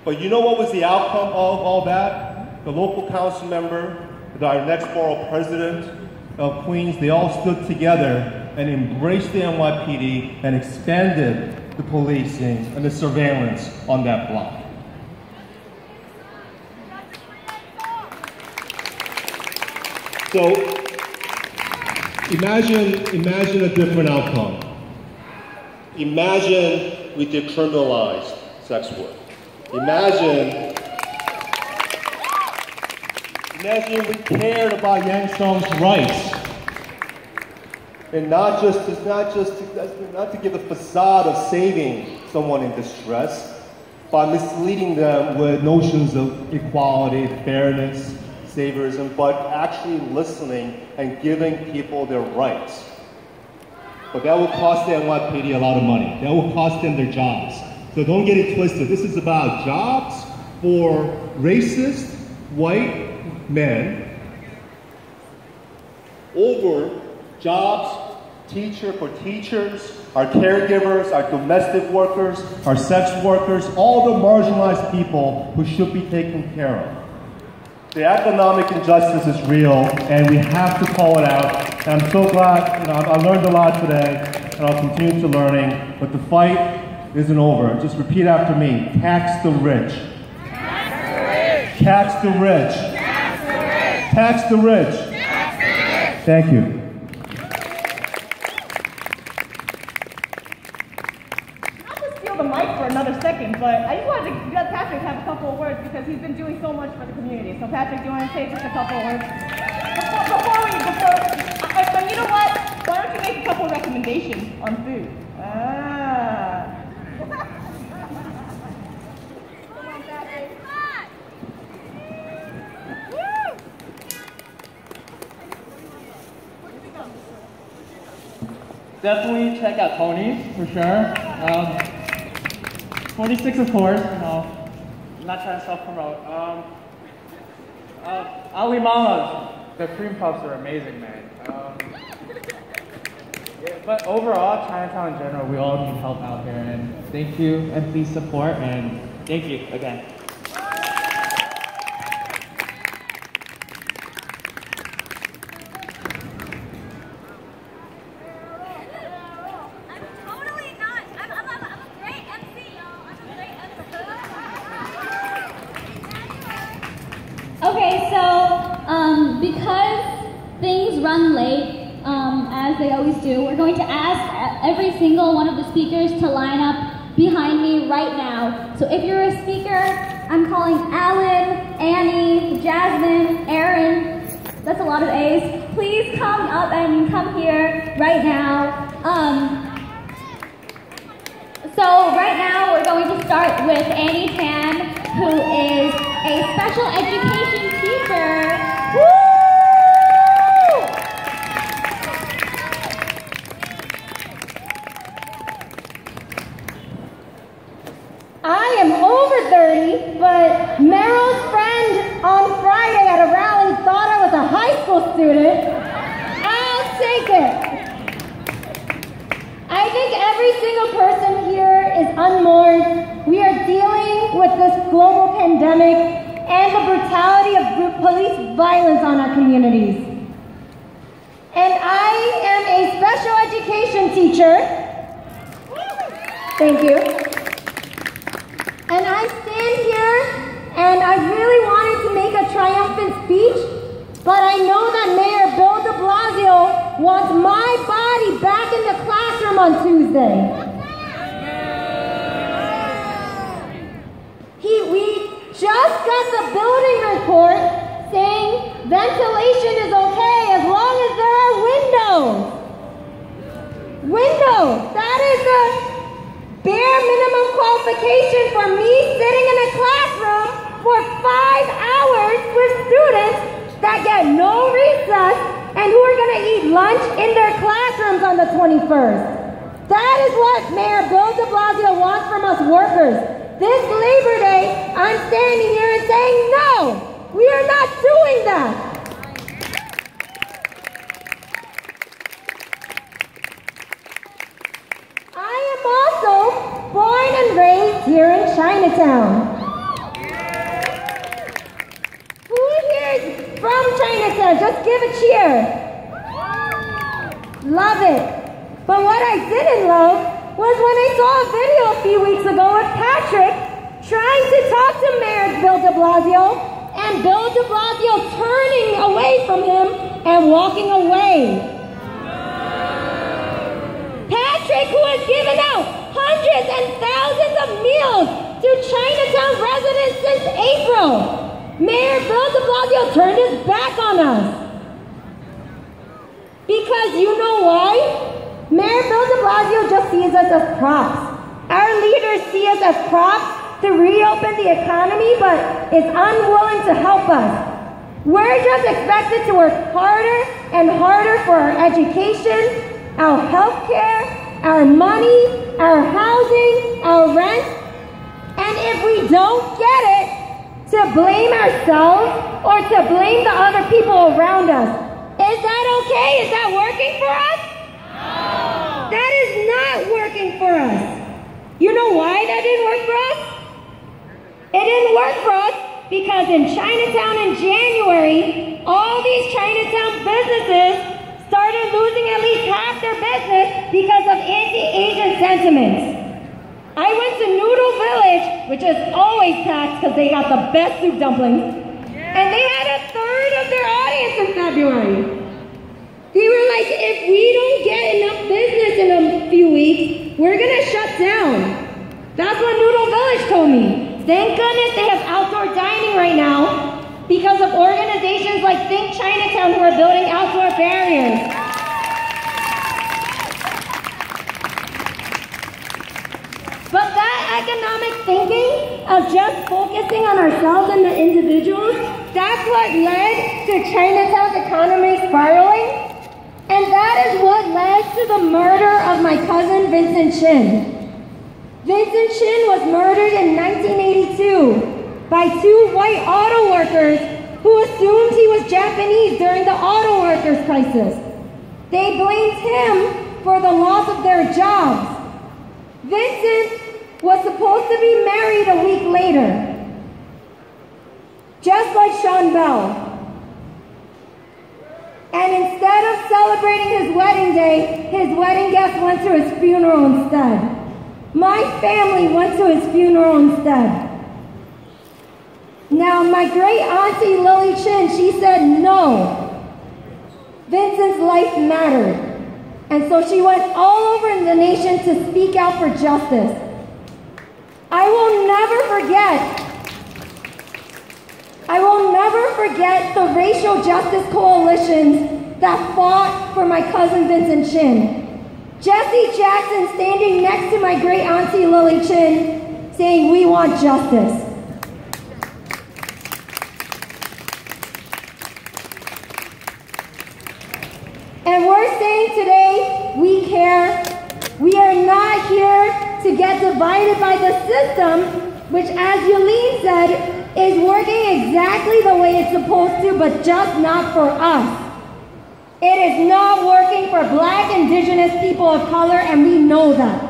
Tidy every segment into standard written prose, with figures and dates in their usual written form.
But you know what was the outcome of all that? The local council member, our next borough president of Queens, they all stood together and embraced the NYPD and expanded the policing and the surveillance on that block. So imagine a different outcome. Imagine we decriminalized sex work. Imagine we cared about Yang Song's rights. And not to give a facade of saving someone in distress, by misleading them with notions of equality, fairness, saviorism, but actually listening and giving people their rights. But that will cost the NYPD a lot of money. That will cost them their jobs. So don't get it twisted. This is about jobs for racist white men over jobs for teachers, our caregivers, our domestic workers, our sex workers, all the marginalized people who should be taken care of. The economic injustice is real, and we have to call it out. And I'm so glad, I learned a lot today, and I'll continue to learning, but the fight isn't over. Just repeat after me. Tax the rich. Tax the rich. Tax the rich. Thank you. I'll just steal the mic for another second, but I just wanted to let Patrick have a couple of words because he's been doing so much for the community. So Patrick, do you want to say just a couple of words? But you know what? Why don't you make a couple of recommendations on food? Definitely check out Tony's for sure. 46, of course. I'm not trying to self-promote. Ali Mama's. The cream puffs are amazing, man. Yeah, but overall, Chinatown in general, we all need help out here. And thank you, and please support. And thank you again. Okay, so because things run late, as they always do, we're going to ask every single one of the speakers to line up behind me right now. So if you're a speaker, I'm calling Alan, Annie, Jasmine, Aaron. That's a lot of A's. Please come up and come here right now. So right now we're going to start with Annie Tan, who is a special education teacher. Woo! I am over 30, but Meryl's friend on Friday at a rally thought I was a high school student. I'll take it. I think every single person here is unmourned. We are dealing with this global pandemic and the brutality of police violence on our communities. And I am a special education teacher. Thank you. And I stand here and I really wanted to make a triumphant speech, but I know that Mayor Bill de Blasio wants my body back in the classroom on Tuesday. We just got the building report saying ventilation is okay as long as there are windows. Windows, that is the bare minimum qualification for me sitting in a classroom for 5 hours with students that get no recess and who are going to eat lunch in their classrooms on the 21st. That is what Mayor Bill de Blasio wants from us workers. This Labor Day, I'm standing here and saying, no, we are not doing that. I am also born and raised here in Chinatown. there. Just give a cheer. Love it. But what I didn't love was when I saw a video a few weeks ago of Patrick trying to talk to Mayor Bill de Blasio, and Bill de Blasio turning away from him and walking away. Patrick, who has given out hundreds and thousands of meals to Chinatown residents since April, Mayor Bill de Blasio turned his back on us. Because you know why? Mayor Bill de Blasio just sees us as props. Our leaders see us as props to reopen the economy, but is unwilling to help us. We're just expected to work harder and harder for our education, our health care, our money, our housing, our rent, and if we don't get it, to blame ourselves or to blame the other people around us. Is that okay? Is that working for us? No. That is not working for us. You know why that didn't work for us? It didn't work for us because in Chinatown in January, all these Chinatown businesses started losing at least half their business because of anti-Asian sentiments. I went to Noodle Village, which is always packed because they got the best soup dumplings, and they had a third of their audience in February. They were like, if we don't get enough business in a few weeks, we're gonna shut down. That's what Noodle Village told me. Thank goodness they have outdoor dining right now because of organizations like Think Chinatown who are building outdoor barriers. But that economic thinking of just focusing on ourselves and the individuals, that's what led to Chinatown's economy spiraling. And that is what led to the murder of my cousin Vincent Chin. Vincent Chin was murdered in 1982 by two white auto workers who assumed he was Japanese during the auto workers crisis. They blamed him for the loss of their jobs. Vincent was supposed to be married a week later, just like Sean Bell. And instead of celebrating his wedding day, his wedding guests went to his funeral instead. My family went to his funeral instead. Now, my great auntie Lily Chin, she said no. Vincent's life mattered. And so she went all over the nation to speak out for justice. I will never forget the racial justice coalitions that fought for my cousin Vincent Chin. Jesse Jackson standing next to my great auntie Lily Chin saying, "We want justice." And we're saying today, we care. We are not here to get divided by the system, which, as Yulene said, is working exactly the way it's supposed to, but just not for us. It is not working for Black, Indigenous people of color, and we know that.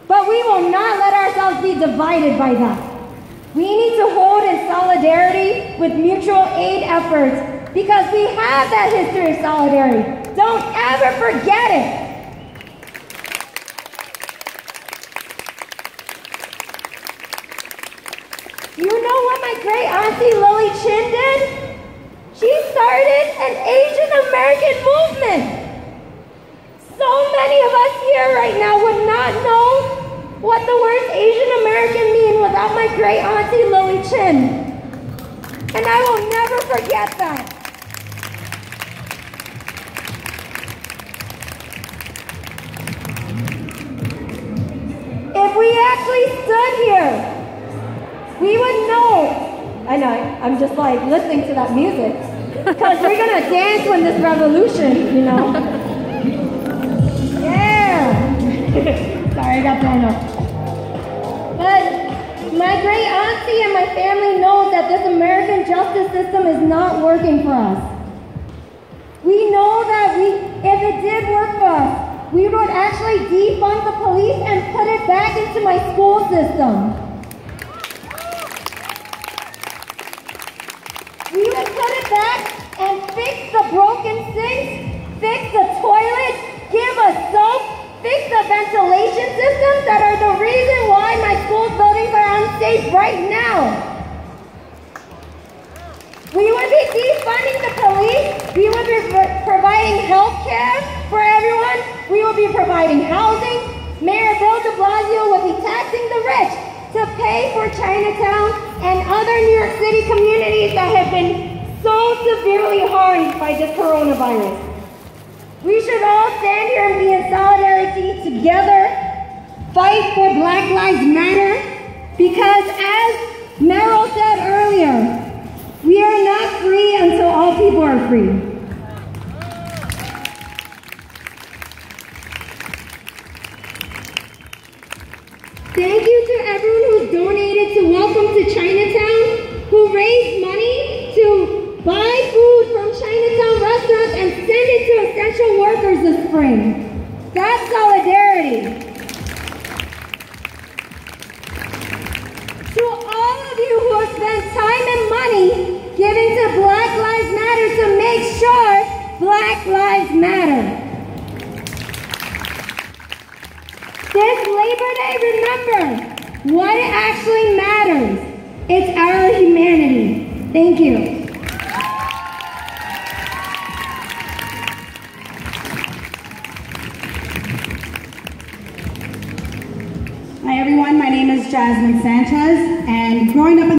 But we will not let ourselves be divided by that. We need to hold in solidarity with mutual aid efforts because we have that history of solidarity. Don't ever forget it. You know what my great auntie Lily Chin did? She started an Asian American movement. So many of us here right now would not know what the words Asian American mean without my great auntie Lily Chin. And I will never forget that. If we actually stood here, we would know. I know, I'm just like listening to that music. Because we're going to dance when this revolution, you know. Yeah. Sorry, I got thrown up. But my great auntie and my family know that this American justice system is not working for us. We know that if it did work for us, we would actually defund the police and put it back into my school system. We would put it back and fix the toilets, give us soap, fix the ventilation systems that are the reason why my school's buildings are unsafe right now. We would be defunding the police. We would be providing health care for everyone. We would be providing housing. Mayor Bill de Blasio would be taxing the rich to pay for Chinatown and other New York City communities that have been so severely harmed by this coronavirus. We should all stand here and be in solidarity together, fight for Black Lives Matter, because as Meryl said earlier, we are not free until all people are free. Thank you to everyone who's donated to Welcome to Chinatown, who raised money to buy food from Chinatown restaurants and send it to essential workers this spring. That's solidarity. To all of you who have spent time and money giving to Black Lives Matter to make sure Black Lives Matter. This Labor Day, remember what actually matters. It's our humanity. Thank you. Hi everyone, my name is Jasmine Sanchez, and growing up in